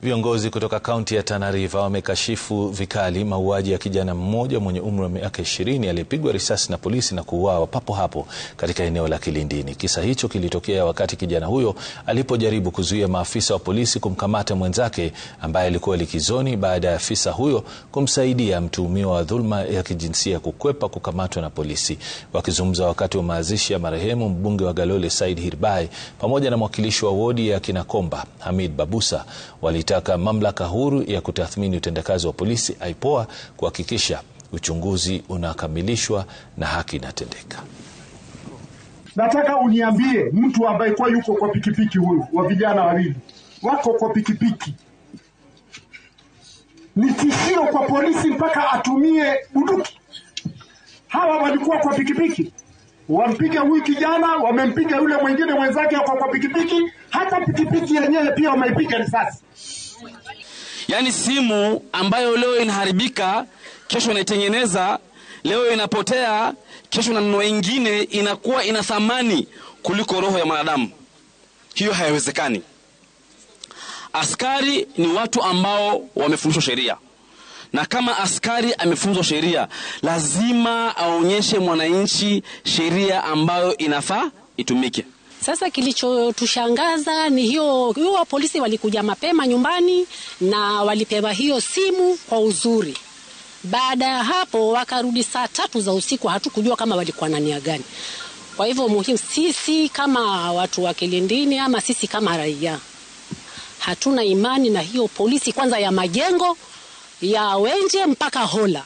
Viongozi kutoka kaunti ya Tana River wamekashifu vikali mauaji ya kijana mmoja mwenye umri wa miaka 20 aliyepigwa risasi na polisi na kuuawa papo hapo katika eneo la Kilindini. Kisa hicho kilitokea wakati kijana huyo alipojaribu kuzuia maafisa wa polisi kumkamata mwenzake ambaye alikuwa likizoni baada ya afisa huyo kumsaidia mtuhumiwa wa dhulma ya kijinsia kukwepa kukamatwa na polisi. Wakizungumza wakati wa mazishi ya marehemu, mbunge wa Galole Said Hirbai pamoja na mwakilishi wa wodi ya Kinakomba Hamid Babusa walitaka mamlaka huru ya kutathmini utendakazi wa polisi IPOA kuhakikisha uchunguzi unakamilishwa na haki inatendeka. Nataka uniambie mtu ambaye kwa yuko kwa pikipiki, huyu wa vijana wawili wako kwa pikipiki, ni tishio kwa polisi mpaka atumie bunduki. Hawa walikuwa kwa pikipiki, wampiga huyu kijana, wamempiga yule mwingine mwenzake kwa pikipiki, hata pikipiki yenyewe pia wameipiga risasi. Yani simu ambayo leo inaharibika, kesho inaitengeneza, leo inapotea, kesho na neno ingine inakuwa ina thamani kuliko roho ya mwanadamu. Hiyo haiwezekani. Askari ni watu ambao wamefunzwa sheria. Na kama askari amefunzwa sheria, lazima aonyeshe mwananchi sheria ambayo inafaa itumike. Sasa kilichotushangaza ni hiyo polisi walikuja mapema nyumbani na walipewa hiyo simu kwa uzuri. Baada ya hapo wakarudi saa 3 za usiku, hatukujua kama walikuwa na nia gani. Kwa hivyo muhimu, sisi kama watu wa Kilindini ama sisi kama raia, hatuna imani na hiyo polisi, kwanza ya Majengo, ya Wenje mpaka Hola.